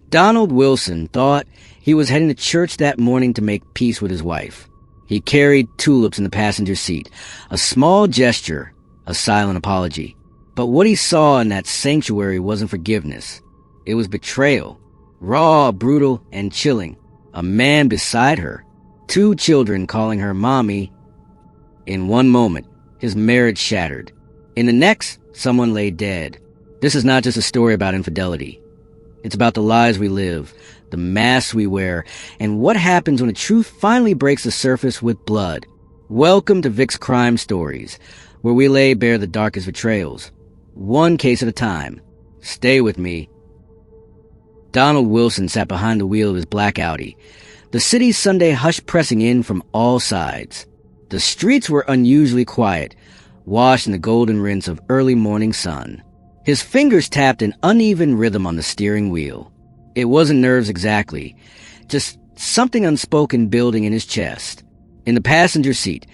Donald Wilson thought he was heading to church that morning to make peace with his wife. He carried tulips in the passenger seat, a small gesture, a silent apology. But what he saw in that sanctuary wasn't forgiveness. It was betrayal. Raw, brutal, and chilling. A man beside her. 2 children calling her mommy. In one moment, his marriage shattered. In the next, someone lay dead. This is not just a story about infidelity. It's about the lies we live, the masks we wear, and what happens when the truth finally breaks the surface with blood. Welcome to Vic's Crime Stories, where we lay bare the darkest betrayals. One case at a time. Stay with me. Donald Wilson sat behind the wheel of his black Audi, the city's Sunday hush pressing in from all sides. The streets were unusually quiet, washed in the golden rinse of early morning sun. His fingers tapped an uneven rhythm on the steering wheel. It wasn't nerves exactly, just something unspoken building in his chest. In the passenger seat,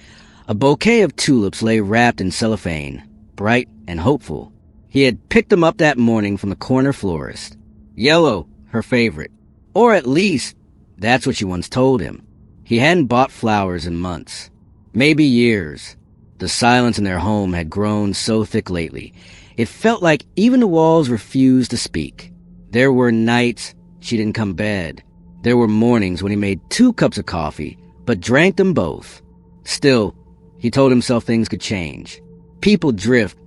a bouquet of tulips lay wrapped in cellophane, bright and hopeful. He had picked them up that morning from the corner florist. Yellow, her favorite. Or at least, that's what she once told him. He hadn't bought flowers in months. Maybe years. The silence in their home had grown so thick lately. It felt like even the walls refused to speak. There were nights she didn't come to bed. There were mornings when he made 2 cups of coffee, but drank them both. Still, he told himself things could change. People drift.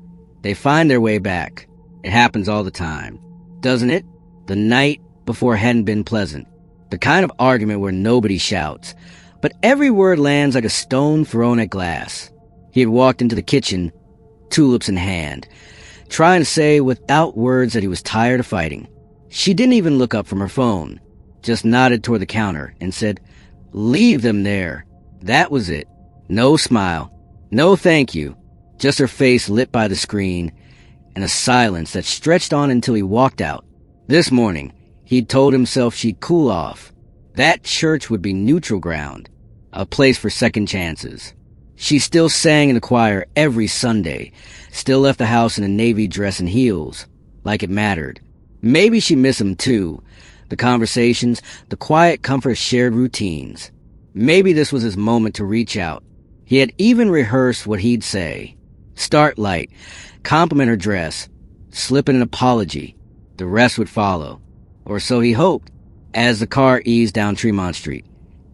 They find their way back. It happens all the time. Doesn't it? The night before hadn't been pleasant. The kind of argument where nobody shouts, but every word lands like a stone thrown at glass. He had walked into the kitchen, tulips in hand, trying to say without words that he was tired of fighting. She didn't even look up from her phone, just nodded toward the counter and said, "Leave them there." That was it. No smile. No thank you. Just her face lit by the screen and a silence that stretched on until he walked out. This morning, he'd told himself she'd cool off. That church would be neutral ground, a place for second chances. She still sang in the choir every Sunday, still left the house in a navy dress and heels, like it mattered. Maybe she missed him too, the conversations, the quiet comfort of shared routines. Maybe this was his moment to reach out. He had even rehearsed what he'd say. Start light, compliment her dress, slip in an apology. The rest would follow. Or so he hoped. As the car eased down Tremont Street,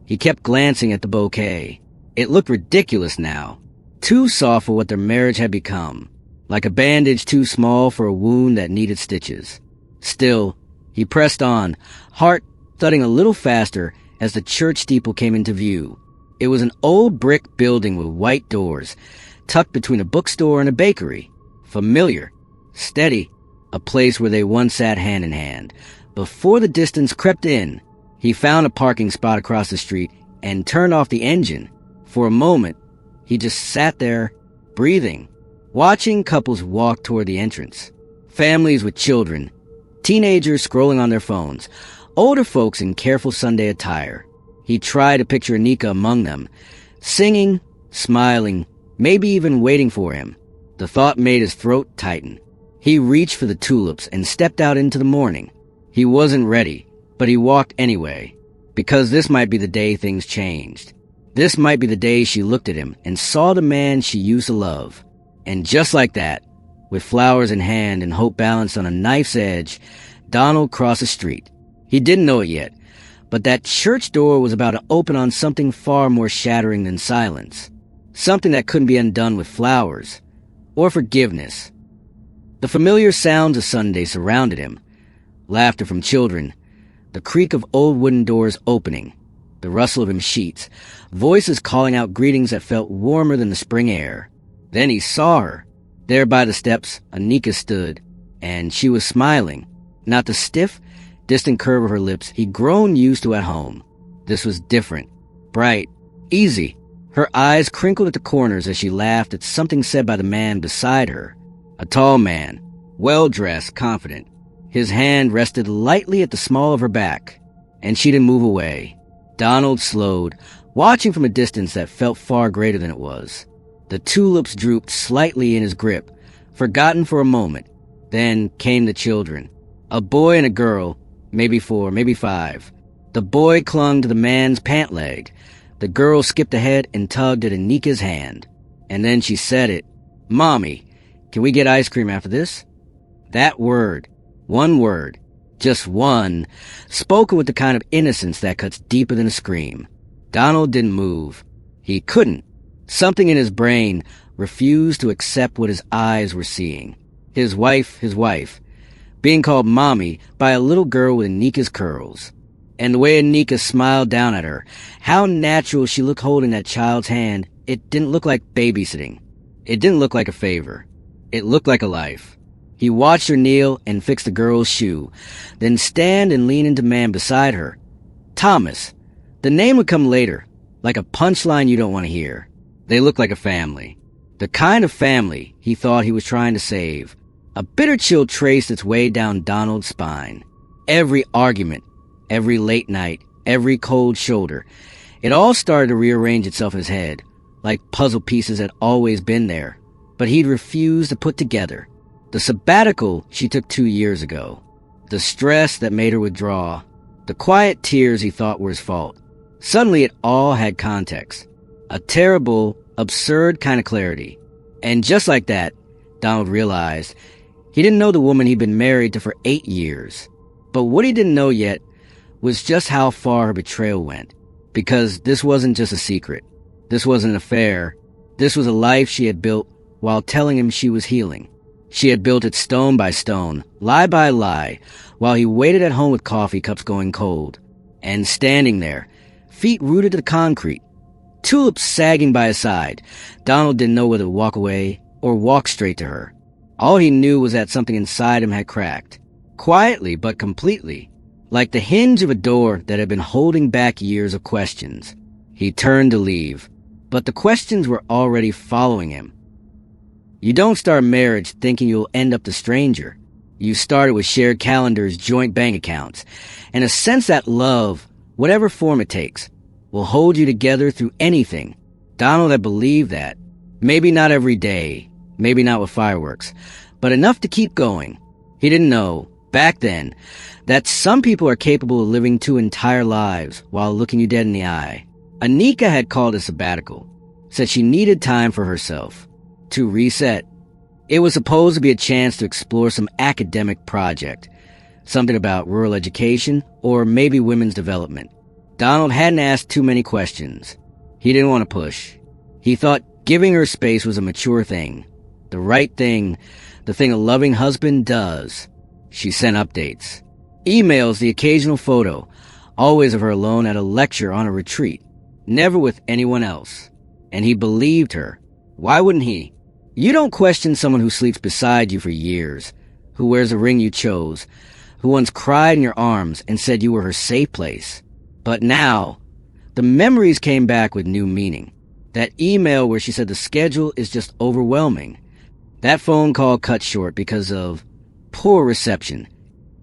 he kept glancing at the bouquet. It looked ridiculous now. Too soft for what their marriage had become. Like a bandage too small for a wound that needed stitches. Still, he pressed on, heart thudding a little faster as the church steeple came into view. It was an old brick building with white doors, tucked between a bookstore and a bakery. Familiar. Steady. A place where they once sat hand in hand. Before the distance crept in, he found a parking spot across the street and turned off the engine. For a moment, he just sat there, breathing, watching couples walk toward the entrance. Families with children, teenagers scrolling on their phones, older folks in careful Sunday attire. He tried to picture Anika among them, singing, smiling, maybe even waiting for him. The thought made his throat tighten. He reached for the tulips and stepped out into the morning. He wasn't ready, but he walked anyway, because this might be the day things changed. This might be the day she looked at him and saw the man she used to love. And just like that, with flowers in hand and hope balanced on a knife's edge, Donald crossed the street. He didn't know it yet, but that church door was about to open on something far more shattering than silence. Something that couldn't be undone with flowers or forgiveness. The familiar sounds of Sunday surrounded him. Laughter from children, the creak of old wooden doors opening, the rustle of him sheets, voices calling out greetings that felt warmer than the spring air. Then he saw her. There by the steps, Anika stood, and she was smiling. Not the stiff, distant curve of her lips he'd grown used to at home. This was different, bright, easy. Her eyes crinkled at the corners as she laughed at something said by the man beside her. A tall man, well-dressed, confident. His hand rested lightly at the small of her back, and she didn't move away. Donald slowed, watching from a distance that felt far greater than it was. The tulips drooped slightly in his grip, forgotten for a moment. Then came the children. A boy and a girl, maybe 4, maybe 5. The boy clung to the man's pant leg. The girl skipped ahead and tugged at Anika's hand. And then she said it. "Mommy, can we get ice cream after this?" That word, one word, just one, spoken with the kind of innocence that cuts deeper than a scream. Donald didn't move. He couldn't. Something in his brain refused to accept what his eyes were seeing. His wife, being called Mommy by a little girl with Anika's curls. And the way Anika smiled down at her, how natural she looked holding that child's hand, it didn't look like babysitting. It didn't look like a favor. It looked like a life. He watched her kneel and fix the girl's shoe, then stand and lean into man beside her. Thomas. The name would come later, like a punchline you don't want to hear. They looked like a family. The kind of family he thought he was trying to save. A bitter chill traced its way down Donald's spine. Every argument, every late night, every cold shoulder, it all started to rearrange itself in his head, like puzzle pieces had always been there, but he'd refused to put together. The sabbatical she took 2 years ago. The stress that made her withdraw. The quiet tears he thought were his fault. Suddenly it all had context. A terrible, absurd kind of clarity. And just like that, Donald realized he didn't know the woman he'd been married to for 8 years. But what he didn't know yet was just how far her betrayal went. Because this wasn't just a secret. This wasn't an affair. This was a life she had built while telling him she was healing. She had built it stone by stone, lie by lie, while he waited at home with coffee cups going cold. And standing there, feet rooted to the concrete, tulips sagging by his side, Donald didn't know whether to walk away or walk straight to her. All he knew was that something inside him had cracked. Quietly but completely, like the hinge of a door that had been holding back years of questions. He turned to leave, but the questions were already following him. You don't start marriage thinking you'll end up the stranger. You started with shared calendars, joint bank accounts, and a sense that love, whatever form it takes, will hold you together through anything. Donald had believed that. Maybe not every day, maybe not with fireworks, but enough to keep going. He didn't know, back then, that some people are capable of living 2 entire lives while looking you dead in the eye. Anika had called a sabbatical, said she needed time for herself. To reset. It was supposed to be a chance to explore some academic project, something about rural education or maybe women's development. Donald hadn't asked too many questions. He didn't want to push. He thought giving her space was a mature thing, the right thing, the thing a loving husband does. She sent updates, emails, the occasional photo, always of her alone at a lecture on a retreat, never with anyone else. And he believed her. Why wouldn't he? You don't question someone who sleeps beside you for years, who wears a ring you chose, who once cried in your arms and said you were her safe place. But now, the memories came back with new meaning. That email where she said the schedule is just overwhelming. That phone call cut short because of poor reception.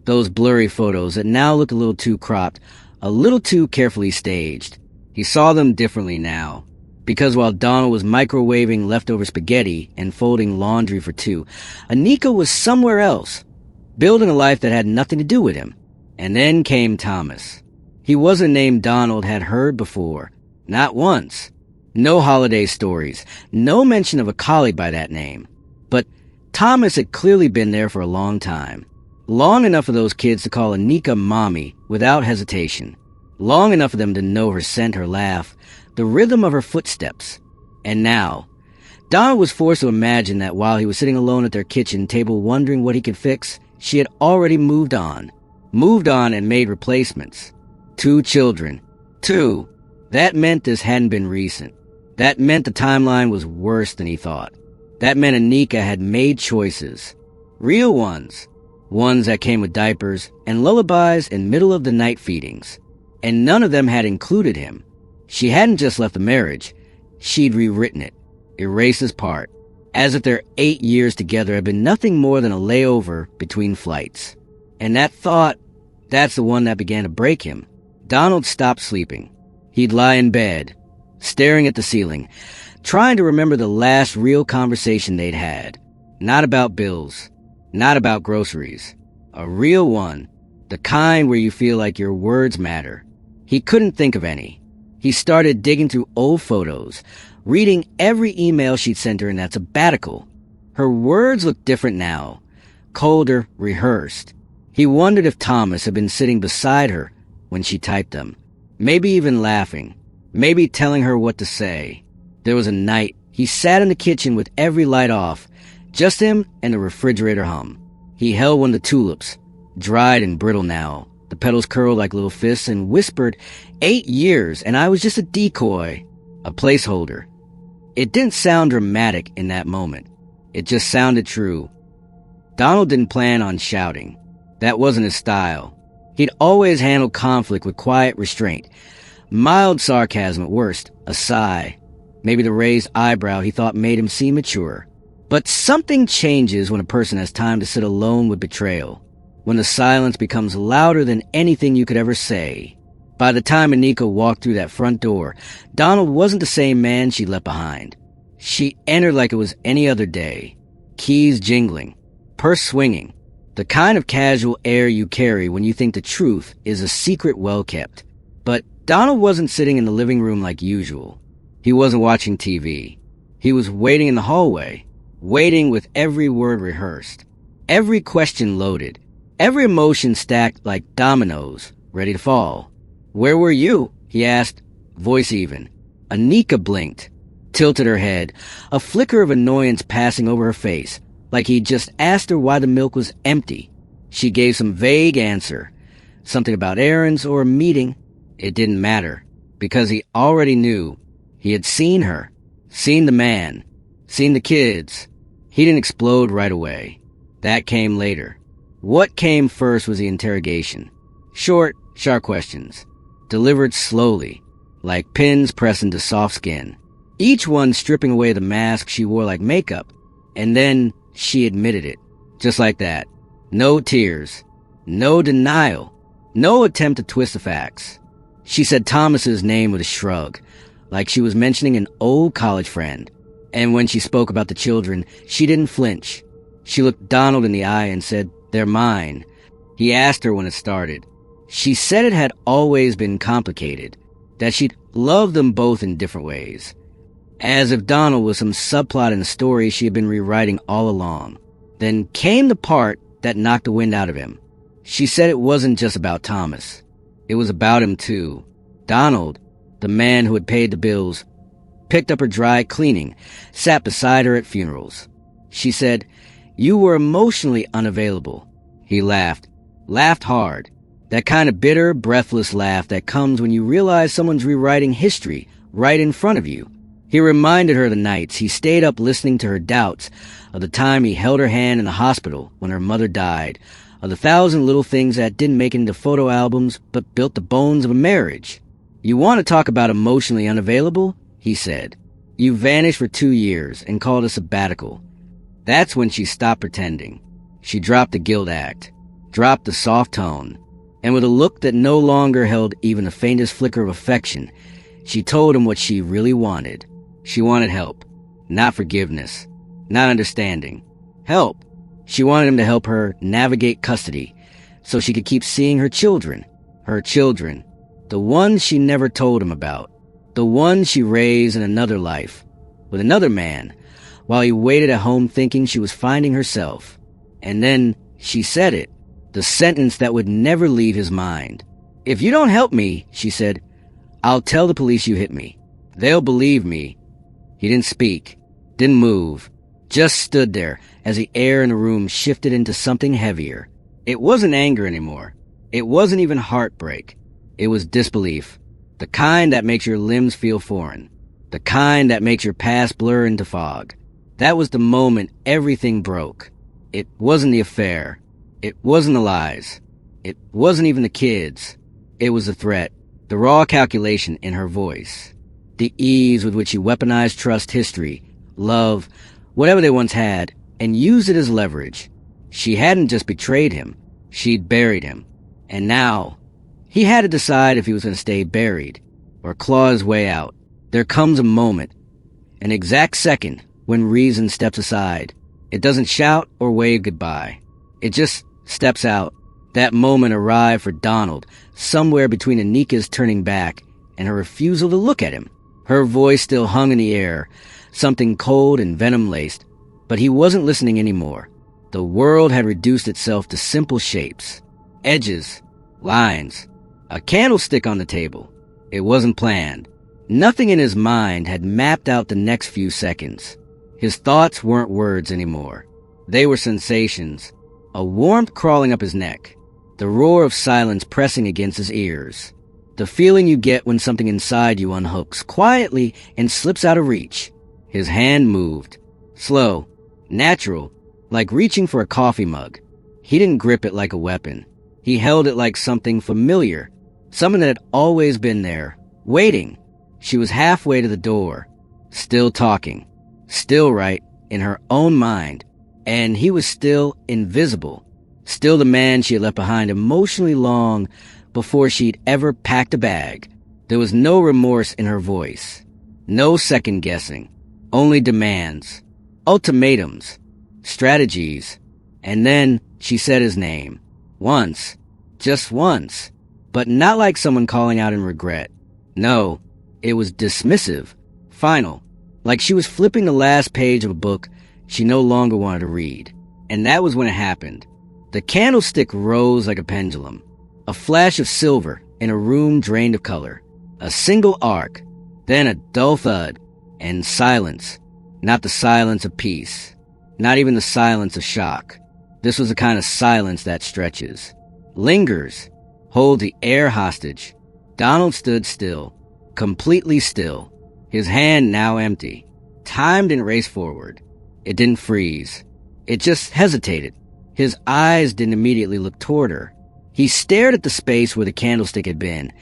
Those blurry photos that now look a little too cropped, a little too carefully staged. He saw them differently now. Because while Donald was microwaving leftover spaghetti and folding laundry for 2, Anika was somewhere else, building a life that had nothing to do with him. And then came Thomas. He was a name Donald had heard before, not once. No holiday stories, no mention of a colleague by that name. But Thomas had clearly been there for a long time. Long enough for those kids to call Anika Mommy without hesitation. Long enough for them to know her scent, her laugh, the rhythm of her footsteps. And now, Donald was forced to imagine that while he was sitting alone at their kitchen table wondering what he could fix, she had already moved on. Moved on and made replacements. 2 children. 2. That meant this hadn't been recent. That meant the timeline was worse than he thought. That meant Anika had made choices. Real ones. Ones that came with diapers and lullabies and middle-of-the-night feedings. And none of them had included him. She hadn't just left the marriage. She'd rewritten it, erased his part, as if their 8 years together had been nothing more than a layover between flights. And that thought, that's the one that began to break him. Donald stopped sleeping. He'd lie in bed, staring at the ceiling, trying to remember the last real conversation they'd had. Not about bills, not about groceries. A real one. The kind where you feel like your words matter. He couldn't think of any. He started digging through old photos, reading every email she'd sent her in that sabbatical. Her words looked different now, colder, rehearsed. He wondered if Thomas had been sitting beside her when she typed them, maybe even laughing, maybe telling her what to say. There was a night he sat in the kitchen with every light off, just him and the refrigerator hum. He held one of the tulips, dried and brittle now, the petals curled like little fists, and whispered, 8 years, and I was just a decoy, a placeholder. It didn't sound dramatic in that moment. It just sounded true. Donald didn't plan on shouting. That wasn't his style. He'd always handled conflict with quiet restraint. Mild sarcasm at worst, a sigh. Maybe the raised eyebrow he thought made him seem mature. But something changes when a person has time to sit alone with betrayal. When the silence becomes louder than anything you could ever say. By the time Anika walked through that front door, Donald wasn't the same man she left behind. She entered like it was any other day. Keys jingling, purse swinging. The kind of casual air you carry when you think the truth is a secret well kept. But Donald wasn't sitting in the living room like usual. He wasn't watching TV. He was waiting in the hallway, waiting with every word rehearsed, every question loaded, every emotion stacked like dominoes, ready to fall. "Where were you?" he asked, voice even. Anika blinked, tilted her head, a flicker of annoyance passing over her face, like he'd just asked her why the milk was empty. She gave some vague answer, something about errands or a meeting. It didn't matter, because he already knew. He had seen her, seen the man, seen the kids. He didn't explode right away. That came later. What came first was the interrogation. Short, sharp questions, delivered slowly, like pins pressed into soft skin. Each one stripping away the mask she wore like makeup. And then she admitted it, just like that. No tears, no denial, no attempt to twist the facts. She said Thomas's name with a shrug, like she was mentioning an old college friend. And when she spoke about the children, she didn't flinch. She looked Donald in the eye and said, "They're mine." He asked her when it started. She said it had always been complicated, that she'd loved them both in different ways. As if Donald was some subplot in a story she had been rewriting all along. Then came the part that knocked the wind out of him. She said it wasn't just about Thomas. It was about him too. Donald, the man who had paid the bills, picked up her dry cleaning, sat beside her at funerals. She said, "You were emotionally unavailable." He laughed hard. That kind of bitter, breathless laugh that comes when you realize someone's rewriting history right in front of you. He reminded her of the nights he stayed up listening to her doubts, of the time he held her hand in the hospital when her mother died, of the 1,000 little things that didn't make it into photo albums but built the bones of a marriage. "You want to talk about emotionally unavailable?" he said. "You vanished for 2 years and called a sabbatical." That's when she stopped pretending. She dropped the guilt act, dropped the soft tone, and with a look that no longer held even the faintest flicker of affection, she told him what she really wanted. She wanted help, not forgiveness, not understanding. Help. She wanted him to help her navigate custody so she could keep seeing her children, the ones she never told him about, the ones she raised in another life, with another man, while he waited at home thinking she was finding herself. And then she said it, the sentence that would never leave his mind. "If you don't help me," she said, "I'll tell the police you hit me. They'll believe me." He didn't speak, didn't move, just stood there as the air in the room shifted into something heavier. It wasn't anger anymore. It wasn't even heartbreak. It was disbelief. The kind that makes your limbs feel foreign. The kind that makes your past blur into fog. That was the moment everything broke. It wasn't the affair. It wasn't the lies. It wasn't even the kids. It was the threat, the raw calculation in her voice. The ease with which he weaponized trust, history, love, whatever they once had, and used it as leverage. She hadn't just betrayed him. She'd buried him. And now, he had to decide if he was going to stay buried or claw his way out. There comes a moment, an exact second, when reason steps aside. It doesn't shout or wave goodbye. It just steps out, That moment arrived for Donald, somewhere between Anika's turning back and her refusal to look at him. Her voice still hung in the air, something cold and venom-laced, but he wasn't listening anymore. The world had reduced itself to simple shapes, edges, lines, a candlestick on the table. It wasn't planned. Nothing in his mind had mapped out the next few seconds. His thoughts weren't words anymore. They were sensations, a warmth crawling up his neck, the roar of silence pressing against his ears, the feeling you get when something inside you unhooks quietly and slips out of reach. His hand moved, slow, natural, like reaching for a coffee mug. He didn't grip it like a weapon. He held it like something familiar, something that had always been there, waiting. She was halfway to the door, still talking, still right in her own mind, and he was still invisible, still the man she had left behind emotionally long before she'd ever packed a bag. There was no remorse in her voice, no second guessing, only demands, ultimatums, strategies. And then she said his name. Once. Just once. But not like someone calling out in regret. No, it was dismissive, final, like she was flipping the last page of a book she no longer wanted to read. And that was when it happened. The candlestick rose like a pendulum, a flash of silver in a room drained of color, a single arc, then a dull thud, and silence. Not the silence of peace, not even the silence of shock. This was the kind of silence that stretches, lingers, holds the air hostage. Donald stood still, completely still, his hand now empty. Time didn't race forward. It didn't freeze. It just hesitated. His eyes didn't immediately look toward her. He stared at the space where the candlestick had been,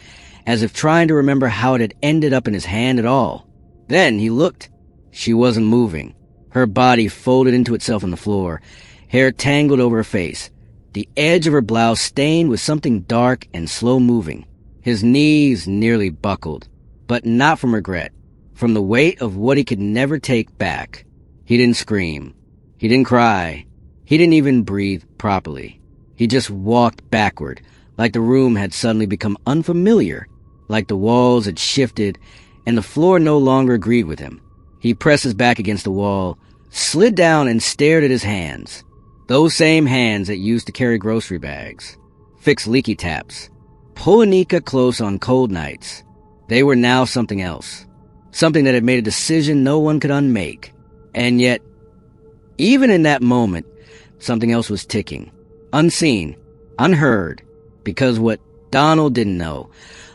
as if trying to remember how it had ended up in his hand at all. Then he looked. She wasn't moving. Her body folded into itself on the floor, hair tangled over her face, the edge of her blouse stained with something dark and slow-moving. His knees nearly buckled, but not from regret, from the weight of what he could never take back. He didn't scream. He didn't cry. He didn't even breathe properly. He just walked backward, like the room had suddenly become unfamiliar, like the walls had shifted and the floor no longer agreed with him. He pressed his back against the wall, slid down and stared at his hands. Those same hands that used to carry grocery bags, fix leaky taps, pull Anika close on cold nights. They were now something else, something that had made a decision no one could unmake. And yet, even in that moment, something else was ticking, unseen, unheard, because what Donald didn't know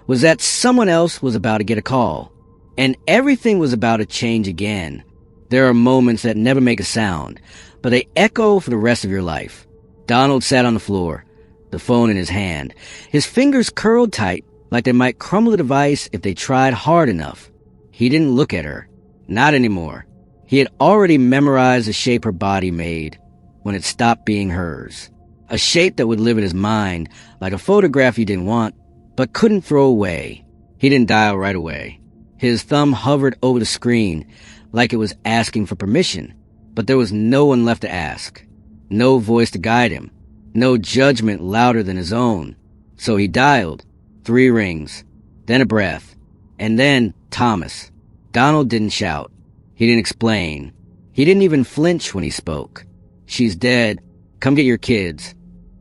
was that someone else was about to get a call, and everything was about to change again. There are moments that never make a sound, but they echo for the rest of your life. Donald sat on the floor, the phone in his hand, his fingers curled tight like they might crumble the device if they tried hard enough. He didn't look at her. Not anymore. He had already memorized the shape her body made when it stopped being hers. A shape that would live in his mind like a photograph he didn't want, but couldn't throw away. He didn't dial right away. His thumb hovered over the screen like it was asking for permission, but there was no one left to ask. No voice to guide him. No judgment louder than his own. So he dialed. 3 rings. Then a breath. And then Thomas. Donald didn't shout. He didn't explain. He didn't even flinch when he spoke. She's dead. Come get your kids.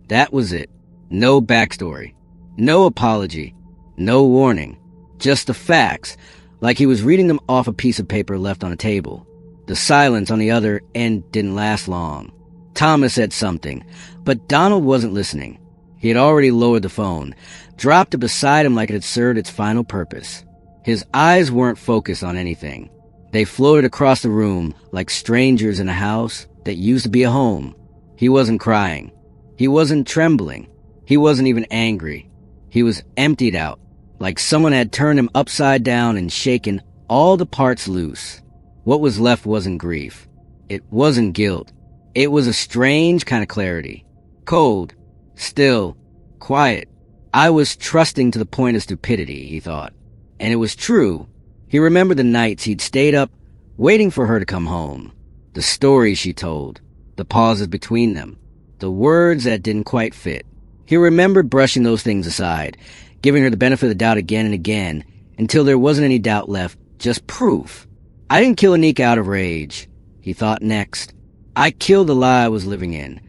That was it. No backstory. No apology. No warning. Just the facts, like he was reading them off a piece of paper left on a table. The silence on the other end didn't last long. Thomas said something, but Donald wasn't listening. He had already lowered the phone, dropped it beside him like it had served its final purpose. His eyes weren't focused on anything. They floated across the room like strangers in a house that used to be a home. He wasn't crying. He wasn't trembling. He wasn't even angry. He was emptied out, like someone had turned him upside down and shaken all the parts loose. What was left wasn't grief. It wasn't guilt. It was a strange kind of clarity. Cold, still, quiet. I was trusting to the point of stupidity, he thought. And it was true. He remembered the nights he'd stayed up, waiting for her to come home. The stories she told, the pauses between them, the words that didn't quite fit. He remembered brushing those things aside, giving her the benefit of the doubt again and again, until there wasn't any doubt left, just proof. I didn't kill Anika out of rage, he thought next. I killed the lie I was living in.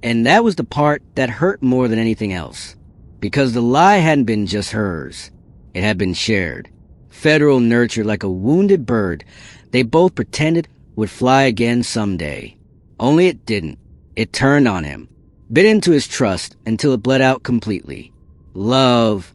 And that was the part that hurt more than anything else. Because the lie hadn't been just hers. It had been shared. Federal nurtured like a wounded bird they both pretended would fly again someday. Only it didn't. It turned on him. Bit into his trust until it bled out completely. Love,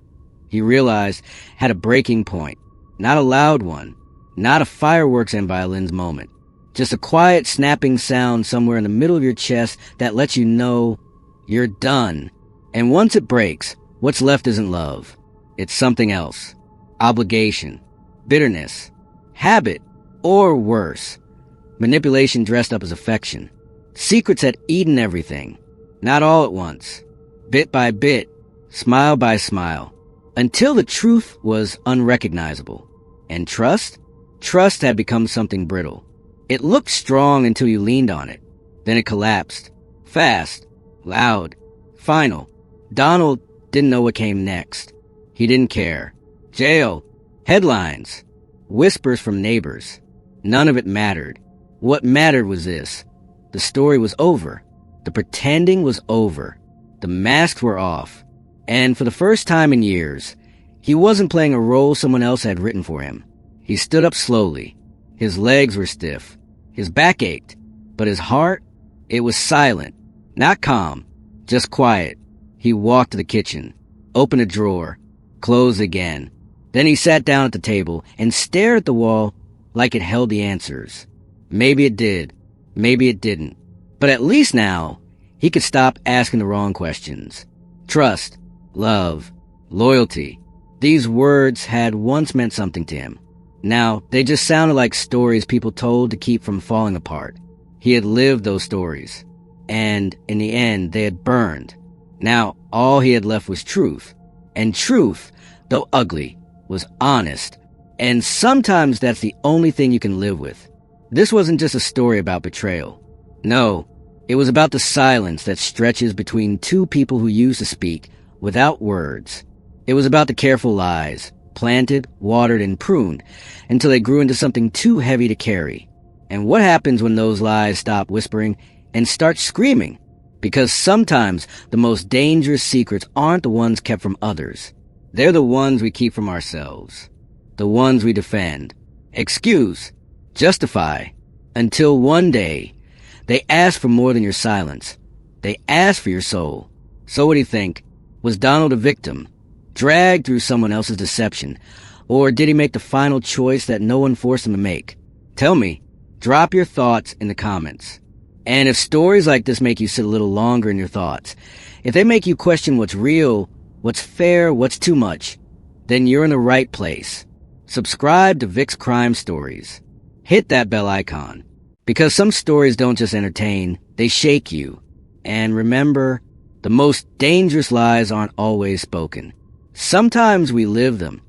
he realized, had a breaking point. Not a loud one. Not a fireworks and violins moment. Just a quiet snapping sound somewhere in the middle of your chest that lets you know you're done. And once it breaks, what's left isn't love. It's something else. Obligation. Bitterness. Habit. Or worse. Manipulation dressed up as affection. Secrets had eaten everything. Not all at once. Bit by bit. Smile by smile. Until the truth was unrecognizable. And trust? Trust had become something brittle. It looked strong until you leaned on it. Then it collapsed. Fast. Loud. Final. Donald didn't know what came next. He didn't care. Jail. Headlines. Whispers from neighbors. None of it mattered. What mattered was this. The story was over. The pretending was over. The masks were off. And for the first time in years, he wasn't playing a role someone else had written for him. He stood up slowly. His legs were stiff. His back ached. But his heart, it was silent. Not calm. Just quiet. He walked to the kitchen. Opened a drawer. Closed again. Then he sat down at the table and stared at the wall like it held the answers. Maybe it did. Maybe it didn't. But at least now, he could stop asking the wrong questions. Trust. Love. Loyalty. These words had once meant something to him. Now, they just sounded like stories people told to keep from falling apart. He had lived those stories. And, in the end, they had burned. Now, all he had left was truth. And truth, though ugly, was honest. And sometimes that's the only thing you can live with. This wasn't just a story about betrayal. No, it was about the silence that stretches between two people who used to speak without words. It was about the careful lies, planted, watered, and pruned until they grew into something too heavy to carry. And what happens when those lies stop whispering and start screaming? Because sometimes the most dangerous secrets aren't the ones kept from others. They're the ones we keep from ourselves. The ones we defend, excuse, justify, until one day they ask for more than your silence. They ask for your soul. So what do you think? Was Donald a victim, dragged through someone else's deception, or did he make the final choice that no one forced him to make? Tell me. Drop your thoughts in the comments. And if stories like this make you sit a little longer in your thoughts, if they make you question what's real, what's fair, what's too much, then you're in the right place. Subscribe to Vic's Crime Stories. Hit that bell icon. Because some stories don't just entertain, they shake you. And remember, the most dangerous lies aren't always spoken. Sometimes we live them.